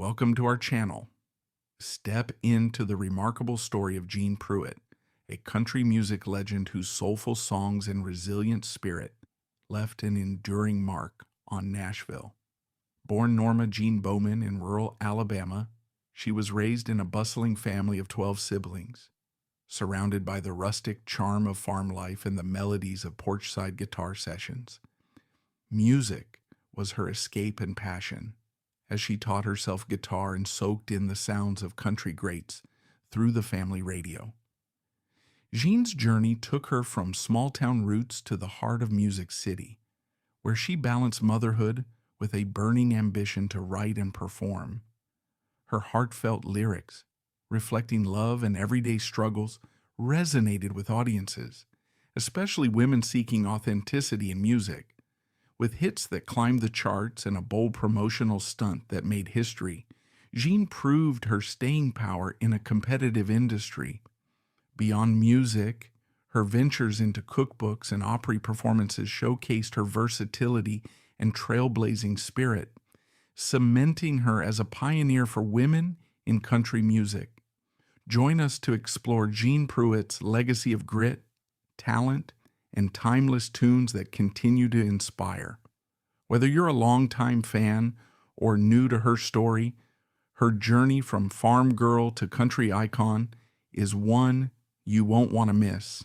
Welcome to our channel. Step into the remarkable story of Jeanne Pruett, a country music legend whose soulful songs and resilient spirit left an enduring mark on Nashville. Born Norma Jean Bowman in rural Alabama, she was raised in a bustling family of 12 siblings, surrounded by the rustic charm of farm life and the melodies of porchside guitar sessions. Music was her escape and passion, as she taught herself guitar and soaked in the sounds of country greats through the family radio. Jeanne's journey took her from small-town roots to the heart of Music City, where she balanced motherhood with a burning ambition to write and perform. Her heartfelt lyrics, reflecting love and everyday struggles, resonated with audiences, especially women seeking authenticity in music. With hits that climbed the charts and a bold promotional stunt that made history, Jeanne proved her staying power in a competitive industry. Beyond music, her ventures into cookbooks and Opry performances showcased her versatility and trailblazing spirit, cementing her as a pioneer for women in country music. Join us to explore Jeanne Pruett's legacy of grit, talent, and timeless tunes that continue to inspire. Whether you're a longtime fan or new to her story, her journey from farm girl to country icon is one you won't want to miss.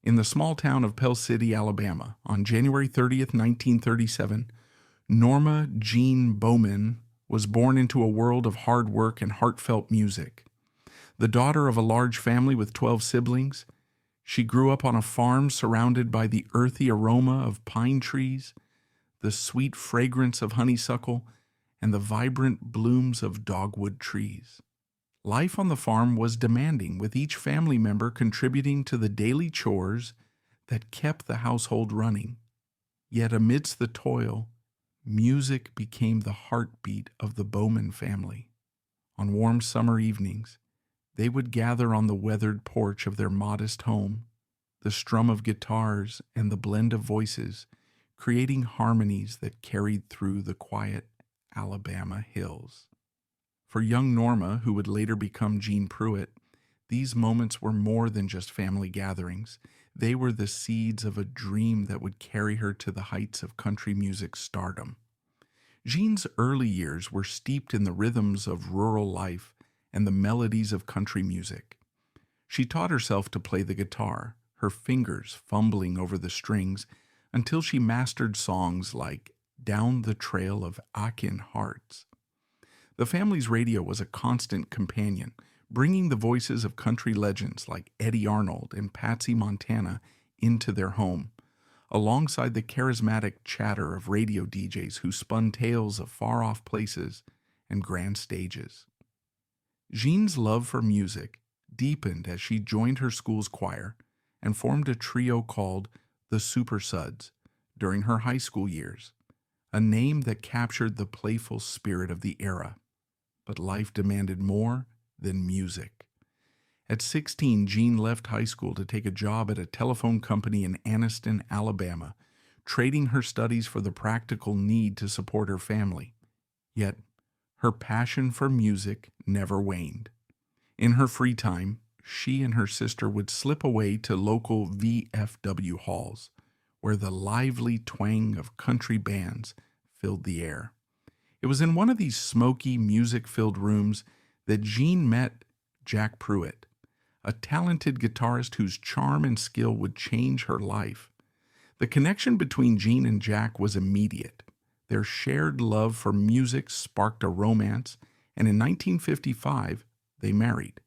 In the small town of Pell City, Alabama, on January 30th, 1937, Norma Jean Bowman was born into a world of hard work and heartfelt music. The daughter of a large family with 12 siblings, she grew up on a farm surrounded by the earthy aroma of pine trees, the sweet fragrance of honeysuckle, and the vibrant blooms of dogwood trees. Life on the farm was demanding, with each family member contributing to the daily chores that kept the household running. Yet amidst the toil, music became the heartbeat of the Bowman family. On warm summer evenings, they would gather on the weathered porch of their modest home, the strum of guitars and the blend of voices, creating harmonies that carried through the quiet Alabama hills. For young Norma, who would later become Jeanne Pruett, these moments were more than just family gatherings. They were the seeds of a dream that would carry her to the heights of country music stardom. Jeanne's early years were steeped in the rhythms of rural life and the melodies of country music. She taught herself to play the guitar, her fingers fumbling over the strings, until she mastered songs like Down the Trail of Aching Hearts. The family's radio was a constant companion, bringing the voices of country legends like Eddie Arnold and Patsy Montana into their home, alongside the charismatic chatter of radio DJs who spun tales of far-off places and grand stages. Jeanne's love for music deepened as she joined her school's choir and formed a trio called the Super Suds during her high school years, a name that captured the playful spirit of the era. But life demanded more than music. At 16, Jeanne left high school to take a job at a telephone company in Anniston, Alabama, trading her studies for the practical need to support her family. Yet, her passion for music never waned. In her free time, she and her sister would slip away to local VFW halls, where the lively twang of country bands filled the air. It was in one of these smoky, music-filled rooms that Jeanne met Jack Pruett, a talented guitarist whose charm and skill would change her life. The connection between Jeanne and Jack was immediate. Their shared love for music sparked a romance, and in 1955, they married.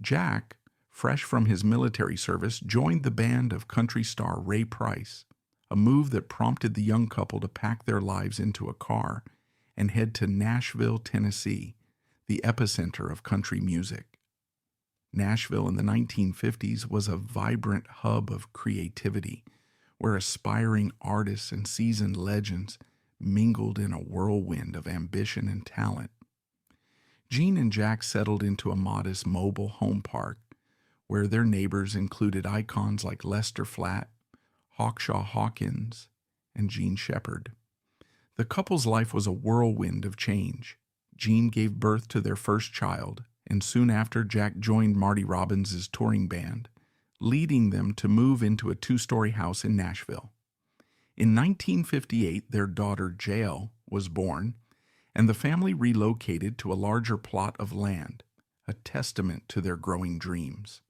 Jack, fresh from his military service, joined the band of country star Ray Price, a move that prompted the young couple to pack their lives into a car and head to Nashville, Tennessee, the epicenter of country music. Nashville in the 1950s was a vibrant hub of creativity, where aspiring artists and seasoned legends mingled in a whirlwind of ambition and talent. Jeanne and Jack settled into a modest mobile home park, where their neighbors included icons like Lester Flatt, Hawkshaw Hawkins, and Gene Shepard. The couple's life was a whirlwind of change. Jeanne gave birth to their first child, and soon after Jack joined Marty Robbins' touring band, leading them to move into a two-story house in Nashville. In 1958, their daughter Jael was born, and the family relocated to a larger plot of land, a testament to their growing dreams.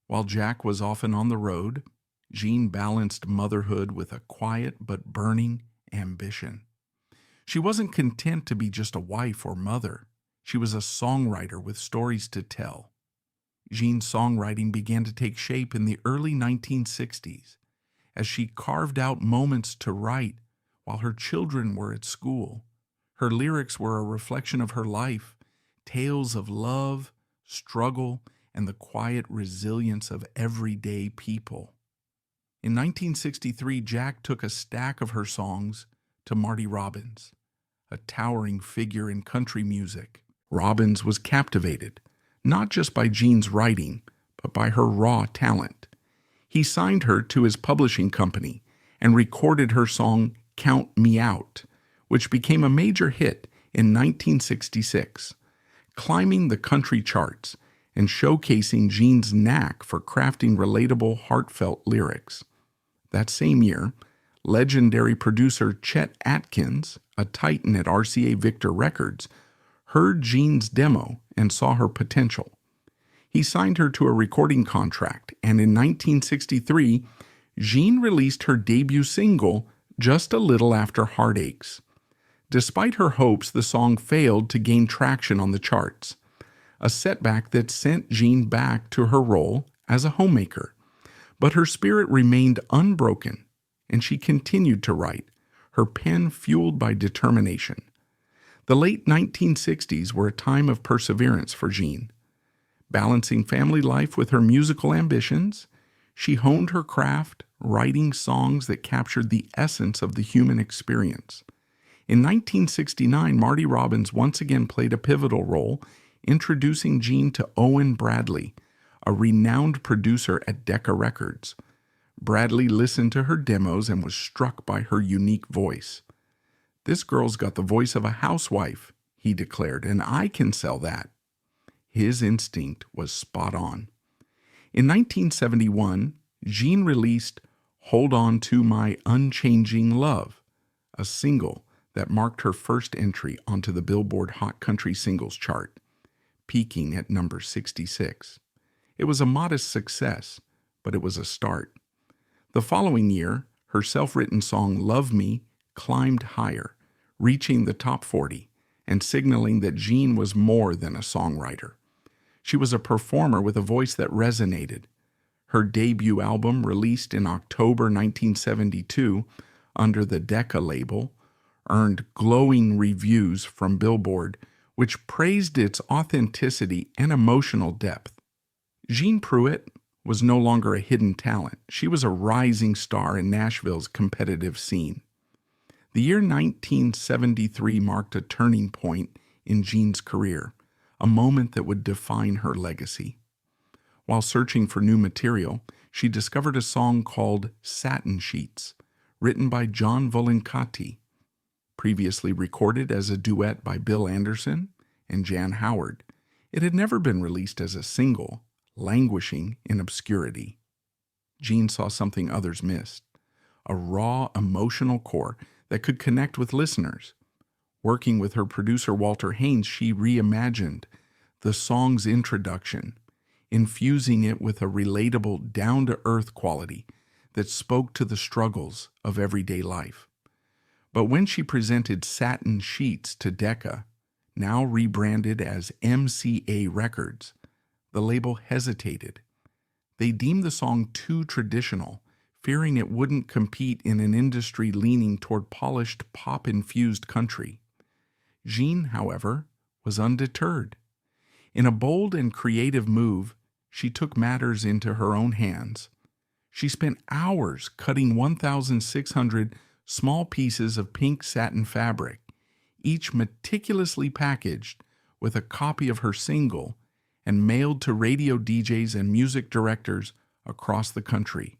While Jack was often on the road, Jeanne balanced motherhood with a quiet but burning ambition. She wasn't content to be just a wife or mother. She was a songwriter with stories to tell. Jeanne's songwriting began to take shape in the early 1960s as she carved out moments to write while her children were at school. Her lyrics were a reflection of her life, tales of love, struggle, and the quiet resilience of everyday people. In 1963, Jack took a stack of her songs to Marty Robbins, a towering figure in country music. Robbins was captivated, not just by Jeanne's writing, but by her raw talent. He signed her to his publishing company and recorded her song Count Me Out, which became a major hit in 1966, climbing the country charts and showcasing Jeanne's knack for crafting relatable, heartfelt lyrics. That same year, legendary producer Chet Atkins, a titan at RCA Victor Records, heard Jeanne's demo and saw her potential. He signed her to a recording contract, and in 1963, Jeanne released her debut single just a little after Heartaches. Despite her hopes, the song failed to gain traction on the charts, a setback that sent Jeanne back to her role as a homemaker. But her spirit remained unbroken, and she continued to write, her pen fueled by determination. The late 1960s were a time of perseverance for Jeanne. Balancing family life with her musical ambitions, she honed her craft, writing songs that captured the essence of the human experience. In 1969, Marty Robbins once again played a pivotal role, introducing Jeanne to Owen Bradley, a renowned producer at Decca Records. Bradley listened to her demos and was struck by her unique voice. "This girl's got the voice of a housewife," he declared, "and I can sell that." His instinct was spot on. In 1971, Jeanne released Hold On to My Unchanging Love, a single that marked her first entry onto the Billboard Hot Country Singles chart, peaking at number 66. It was a modest success, but it was a start. The following year, her self-written song Love Me climbed higher, reaching the top 40 and signaling that Jeanne was more than a songwriter. She was a performer with a voice that resonated. Her debut album, released in October 1972 under the Decca label, earned glowing reviews from Billboard, which praised its authenticity and emotional depth. Jeanne Pruett was no longer a hidden talent. She was a rising star in Nashville's competitive scene. The year 1973 marked a turning point in Jeanne's career, a moment that would define her legacy. While searching for new material, she discovered a song called Satin Sheets, written by John Volincati, previously recorded as a duet by Bill Anderson and Jan Howard. It had never been released as a single, languishing in obscurity. Jeanne saw something others missed, a raw, emotional core that could connect with listeners. Working with her producer Walter Haynes, she reimagined the song's introduction, infusing it with a relatable, down-to-earth quality that spoke to the struggles of everyday life. But when she presented Satin Sheets to Decca, now rebranded as MCA Records, the label hesitated. They deemed the song too traditional, fearing it wouldn't compete in an industry leaning toward polished, pop-infused country. Jeanne, however, was undeterred. In a bold and creative move, she took matters into her own hands. She spent hours cutting 1,600 small pieces of pink satin fabric, each meticulously packaged with a copy of her single and mailed to radio DJs and music directors across the country.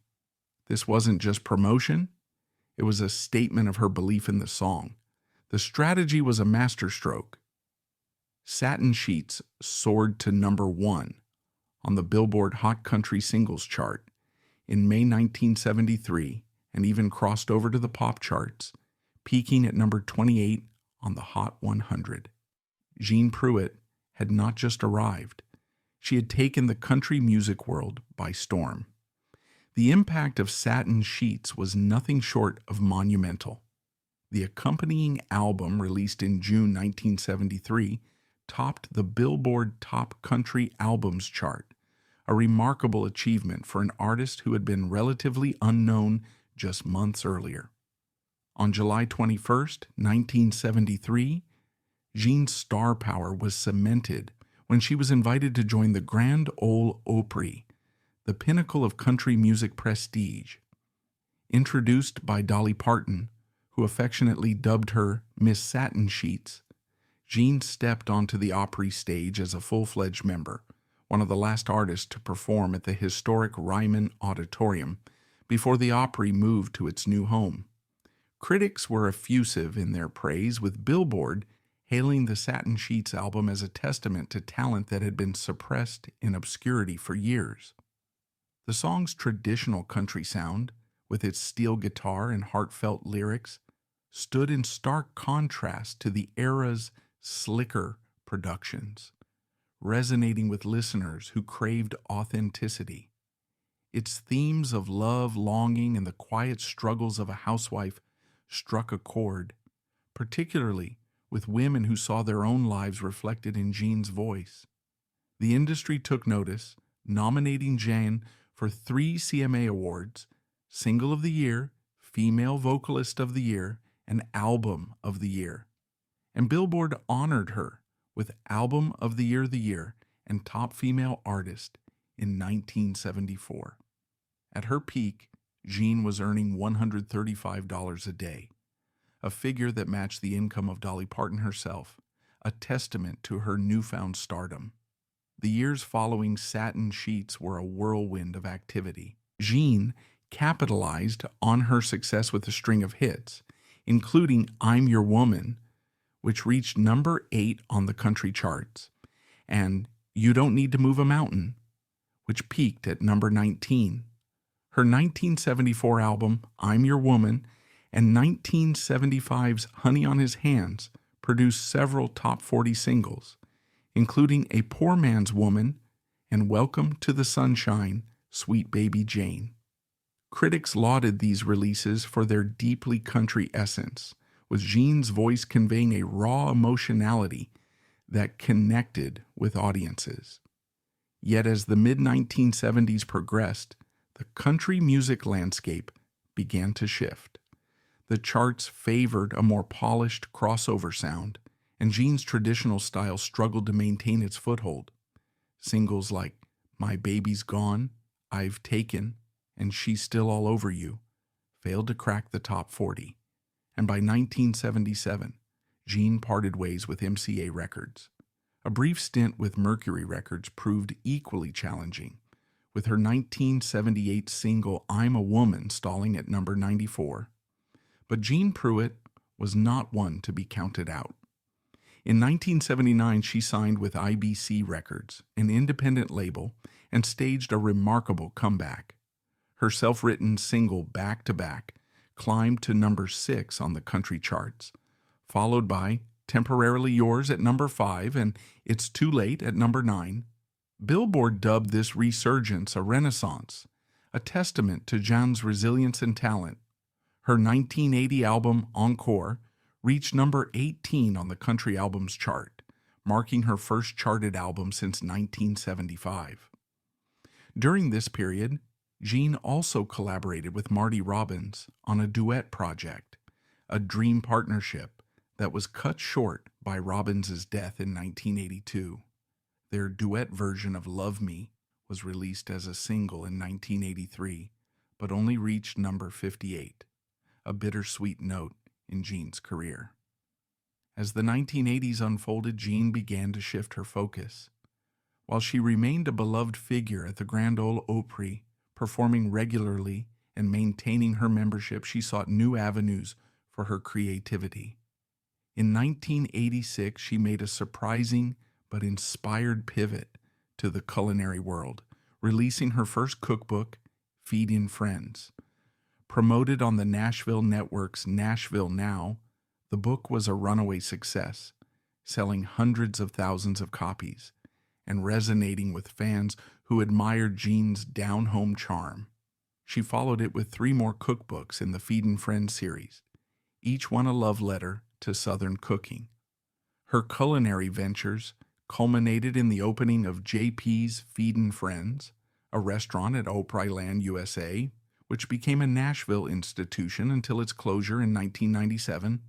This wasn't just promotion, it was a statement of her belief in the song. The strategy was a masterstroke. Satin Sheets soared to #1 on the Billboard Hot Country Singles chart in May 1973 and even crossed over to the pop charts, peaking at #28 on the Hot 100. Jeanne Pruett had not just arrived, she had taken the country music world by storm. The impact of Satin Sheets was nothing short of monumental. The accompanying album, released in June 1973, topped the Billboard Top Country Albums chart, a remarkable achievement for an artist who had been relatively unknown just months earlier. On July 21, 1973, Jeanne's star power was cemented when she was invited to join the Grand Ole Opry, the pinnacle of country music prestige. Introduced by Dolly Parton, who affectionately dubbed her Miss Satin Sheets, Jeanne stepped onto the Opry stage as a full-fledged member, one of the last artists to perform at the historic Ryman Auditorium before the Opry moved to its new home. Critics were effusive in their praise, with Billboard hailing the Satin Sheets album as a testament to talent that had been suppressed in obscurity for years. The song's traditional country sound, with its steel guitar and heartfelt lyrics, stood in stark contrast to the era's slicker productions, resonating with listeners who craved authenticity. Its themes of love, longing, and the quiet struggles of a housewife struck a chord, particularly with women who saw their own lives reflected in Jeanne's voice. The industry took notice, nominating Jeanne for 3 CMA Awards: Single of the Year, Female Vocalist of the Year, and Album of the Year. And Billboard honored her with Album of the Year, and Top Female Artist in 1974. At her peak, Jeanne was earning $135 a day, a figure that matched the income of Dolly Parton herself, a testament to her newfound stardom. The years following Satin Sheets were a whirlwind of activity. Jeanne capitalized on her success with a string of hits, including I'm Your Woman, which reached #8 on the country charts, and You Don't Need to Move a Mountain, which peaked at #19. Her 1974 album, I'm Your Woman, and 1975's Honey on His Hands produced several top 40 singles, including A Poor Man's Woman and Welcome to the Sunshine, Sweet Baby Jane. Critics lauded these releases for their deeply country essence, with Jeanne's voice conveying a raw emotionality that connected with audiences. Yet as the mid-1970s progressed, the country music landscape began to shift. The charts favored a more polished crossover sound, and Jeanne's traditional style struggled to maintain its foothold. Singles like My Baby's Gone, I've Taken, and She's Still All Over You failed to crack the top 40, and by 1977, Jeanne parted ways with MCA Records. A brief stint with Mercury Records proved equally challenging, with her 1978 single I'm a Woman stalling at #94. But Jeanne Pruett was not one to be counted out. In 1979, she signed with IBC Records, an independent label, and staged a remarkable comeback. Her self-written single Back to Back climbed to #6 on the country charts, followed by Temporarily Yours at #5 and It's Too Late at #9. Billboard dubbed this resurgence a renaissance, a testament to Jeanne's resilience and talent. Her 1980 album Encore reached #18 on the country albums chart, marking her first charted album since 1975. During this period, Jeanne also collaborated with Marty Robbins on a duet project, a dream partnership that was cut short by Robbins' death in 1982. Their duet version of Love Me was released as a single in 1983, but only reached #58, a bittersweet note in Jeanne's career. As the 1980s unfolded, Jeanne began to shift her focus. While she remained a beloved figure at the Grand Ole Opry, performing regularly and maintaining her membership, she sought new avenues for her creativity. In 1986, she made a surprising but inspired pivot to the culinary world, releasing her first cookbook, Feeding Friends. Promoted on the Nashville network's Nashville Now, the book was a runaway success, selling hundreds of thousands of copies and resonating with fans who admired Jeanne's down-home charm. She followed it with 3 more cookbooks in the Feedin' Friends series, each one a love letter to Southern cooking. Her culinary ventures culminated in the opening of JP's Feedin' Friends, a restaurant at Opry Land, USA, which became a Nashville institution until its closure in 1997.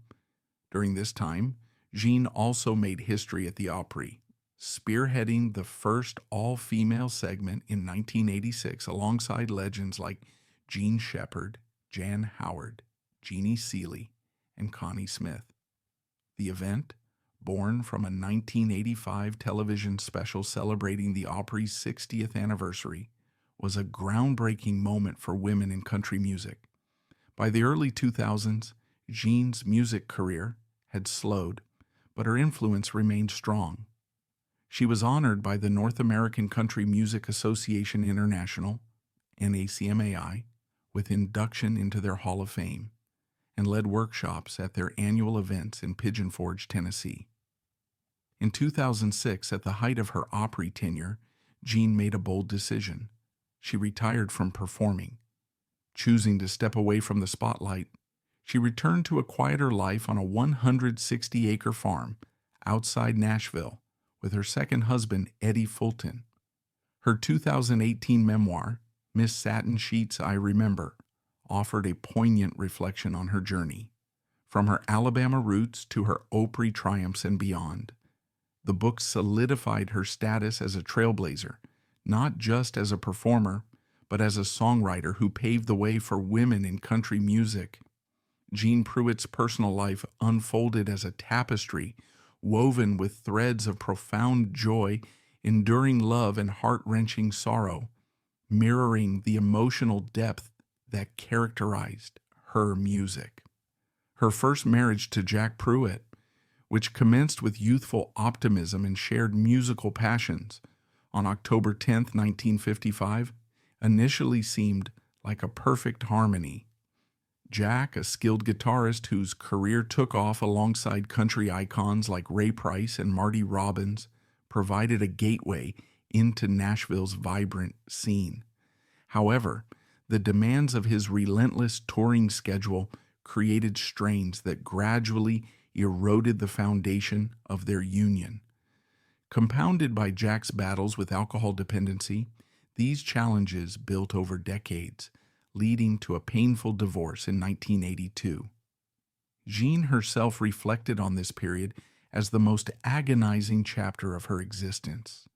During this time, Jeanne also made history at the Opry, spearheading the first all-female segment in 1986 alongside legends like Jean Shepherd, Jan Howard, Jeannie Seeley, and Connie Smith. The event, born from a 1985 television special celebrating the Opry's 60th anniversary, was a groundbreaking moment for women in country music. By the early 2000s, Jeanne's music career had slowed, but her influence remained strong. She was honored by the North American Country Music Association International, NACMAI, with induction into their Hall of Fame, and led workshops at their annual events in Pigeon Forge, Tennessee. In 2006, at the height of her Opry tenure, Jeanne made a bold decision. She retired from performing. Choosing to step away from the spotlight, she returned to a quieter life on a 160-acre farm outside Nashville with her second husband, Eddie Fulton. Her 2018 memoir, Miss Satin Sheets I Remember, offered a poignant reflection on her journey, from her Alabama roots to her Opry triumphs and beyond. The book solidified her status as a trailblazer, not just as a performer, but as a songwriter who paved the way for women in country music. Jeanne Pruett's personal life unfolded as a tapestry woven with threads of profound joy, enduring love, and heart-wrenching sorrow, mirroring the emotional depth that characterized her music. Her first marriage to Jack Pruett, which commenced with youthful optimism and shared musical passions, on October 10, 1955, initially seemed like a perfect harmony. Jack, a skilled guitarist whose career took off alongside country icons like Ray Price and Marty Robbins, provided a gateway into Nashville's vibrant scene. However, the demands of his relentless touring schedule created strains that gradually eroded the foundation of their union. Compounded by Jack's battles with alcohol dependency, these challenges built over decades, leading to a painful divorce in 1982. Jeanne herself reflected on this period as the most agonizing chapter of her existence,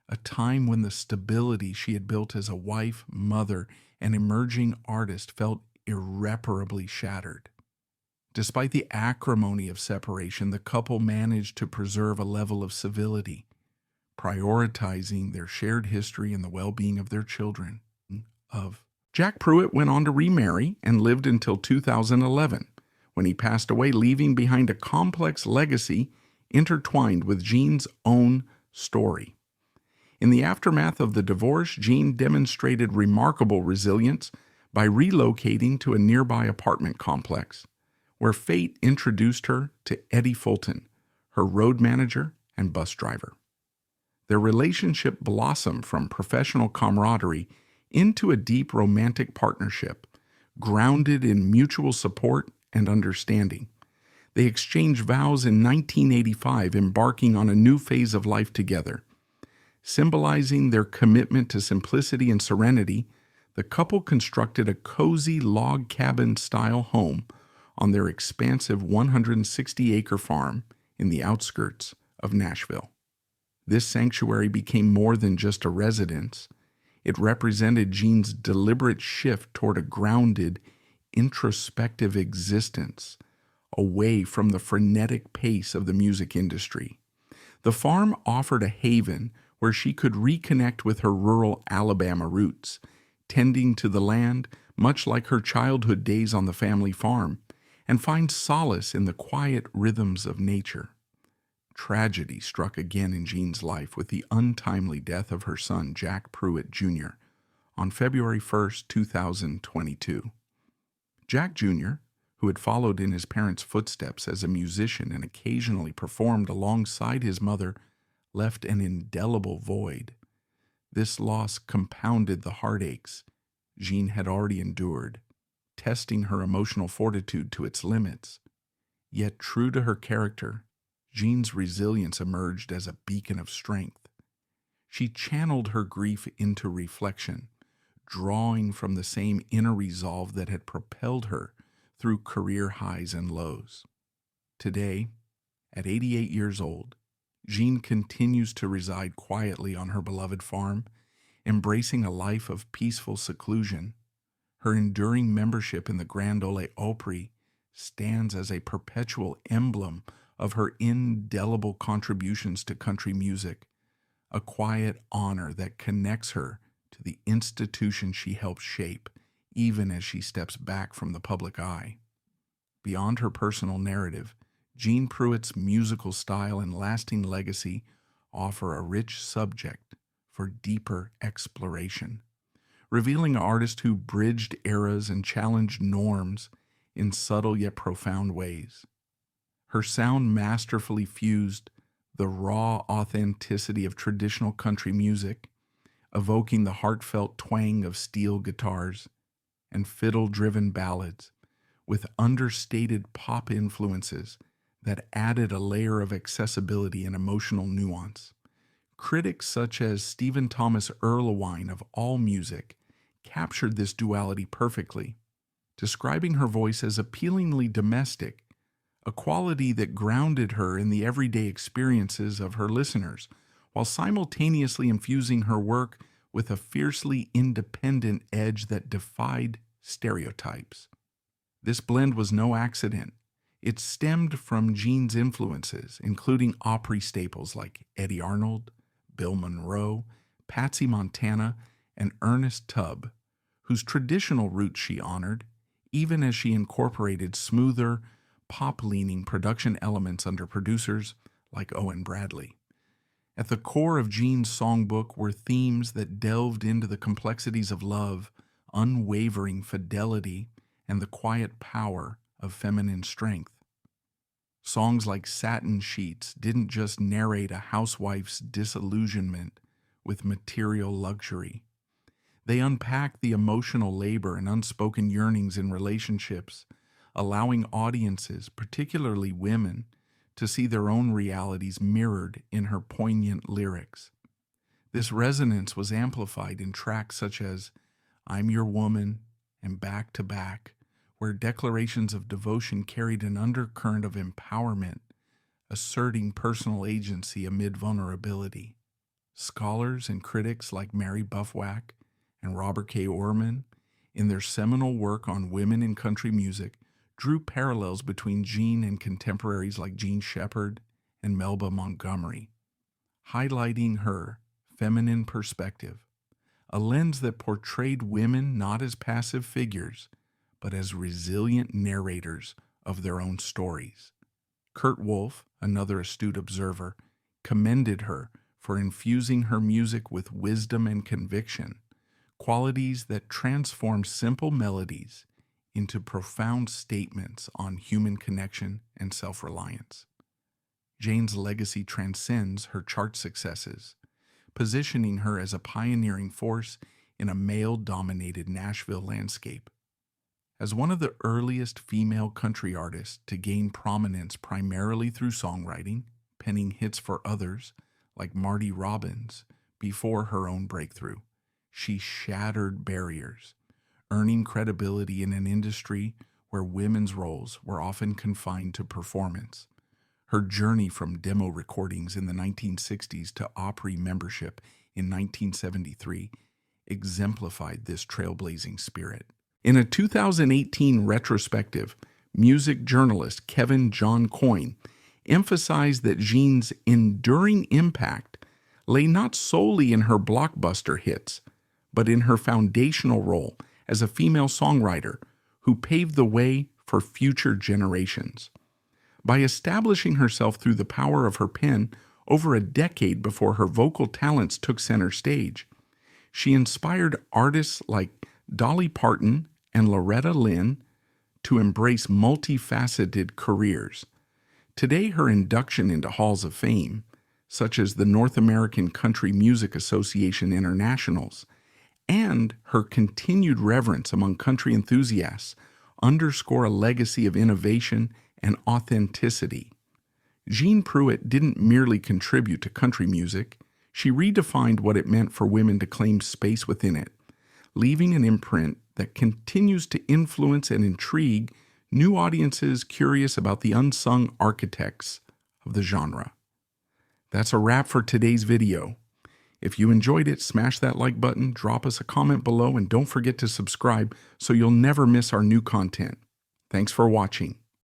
a time when the stability she had built as a wife, mother, and emerging artist felt irreparably shattered. Despite the acrimony of separation, the couple managed to preserve a level of civility, prioritizing their shared history and the well-being of their children. Jack Pruett went on to remarry and lived until 2011, when he passed away, leaving behind a complex legacy intertwined with Jeanne's own story. In the aftermath of the divorce, Jeanne demonstrated remarkable resilience by relocating to a nearby apartment complex, where fate introduced her to Eddie Fulton, her road manager and bus driver. Their relationship blossomed from professional camaraderie into a deep romantic partnership, grounded in mutual support and understanding. They exchanged vows in 1985, embarking on a new phase of life together. Symbolizing their commitment to simplicity and serenity, the couple constructed a cozy log cabin-style home on their expansive 160-acre farm in the outskirts of Nashville. This sanctuary became more than just a residence. It represented Jeanne's deliberate shift toward a grounded, introspective existence, away from the frenetic pace of the music industry. The farm offered a haven where she could reconnect with her rural Alabama roots, tending to the land much like her childhood days on the family farm, and find solace in the quiet rhythms of nature. Tragedy struck again in Jeanne's life with the untimely death of her son, Jack Pruett Jr., on February 1st, 2022. Jack Jr., who had followed in his parents' footsteps as a musician and occasionally performed alongside his mother, left an indelible void. This loss compounded the heartaches Jeanne had already endured, testing her emotional fortitude to its limits. Yet true to her character, Jeanne's resilience emerged as a beacon of strength. She channeled her grief into reflection, drawing from the same inner resolve that had propelled her through career highs and lows. Today, at 88 years old, Jeanne continues to reside quietly on her beloved farm, embracing a life of peaceful seclusion. Her enduring membership in the Grand Ole Opry stands as a perpetual emblem of her indelible contributions to country music, a quiet honor that connects her to the institution she helped shape, even as she steps back from the public eye. Beyond her personal narrative, Jeanne Pruett's musical style and lasting legacy offer a rich subject for deeper exploration, revealing an artist who bridged eras and challenged norms in subtle yet profound ways. Her sound masterfully fused the raw authenticity of traditional country music, evoking the heartfelt twang of steel guitars and fiddle-driven ballads, with understated pop influences that added a layer of accessibility and emotional nuance. Critics such as Stephen Thomas Erlewine of AllMusic captured this duality perfectly, describing her voice as appealingly domestic, a quality that grounded her in the everyday experiences of her listeners, while simultaneously infusing her work with a fiercely independent edge that defied stereotypes. This blend was no accident. It stemmed from Jeanne's influences, including Opry staples like Eddie Arnold, Bill Monroe, Patsy Montana, and Ernest Tubb, whose traditional roots she honored, even as she incorporated smoother, pop-leaning production elements under producers like Owen Bradley. At the core of Jeanne's songbook were themes that delved into the complexities of love, unwavering fidelity, and the quiet power of feminine strength. Songs like Satin Sheets didn't just narrate a housewife's disillusionment with material luxury. They unpacked the emotional labor and unspoken yearnings in relationships, allowing audiences, particularly women, to see their own realities mirrored in her poignant lyrics. This resonance was amplified in tracks such as I'm Your Woman and Back to Back, where declarations of devotion carried an undercurrent of empowerment, asserting personal agency amid vulnerability. Scholars and critics like Mary Buffwack and Robert K. Orman, in their seminal work on women in country music, drew parallels between Jeanne and contemporaries like Jean Shepard and Melba Montgomery, highlighting her feminine perspective, a lens that portrayed women not as passive figures, but as resilient narrators of their own stories. Kurt Wolff, another astute observer, commended her for infusing her music with wisdom and conviction, qualities that transform simple melodies into profound statements on human connection and self-reliance. Jeanne's legacy transcends her chart successes, positioning her as a pioneering force in a male-dominated Nashville landscape. As one of the earliest female country artists to gain prominence primarily through songwriting, penning hits for others like Marty Robbins before her own breakthrough, she shattered barriers, earning credibility in an industry where women's roles were often confined to performance. Her journey from demo recordings in the 1960s to Opry membership in 1973 exemplified this trailblazing spirit. In a 2018 retrospective, music journalist Kevin John Coyne emphasized that Jeanne's enduring impact lay not solely in her blockbuster hits, but in her foundational role as a female songwriter who paved the way for future generations. By establishing herself through the power of her pen over a decade before her vocal talents took center stage, she inspired artists like Dolly Parton and Loretta Lynn to embrace multifaceted careers. Today, her induction into halls of fame, such as the North American Country Music Association Internationals, and her continued reverence among country enthusiasts underscore a legacy of innovation and authenticity. Jeanne Pruett didn't merely contribute to country music, she redefined what it meant for women to claim space within it, leaving an imprint that continues to influence and intrigue new audiences curious about the unsung architects of the genre. That's a wrap for today's video. If you enjoyed it, smash that like button, drop us a comment below, and don't forget to subscribe so you'll never miss our new content. Thanks for watching.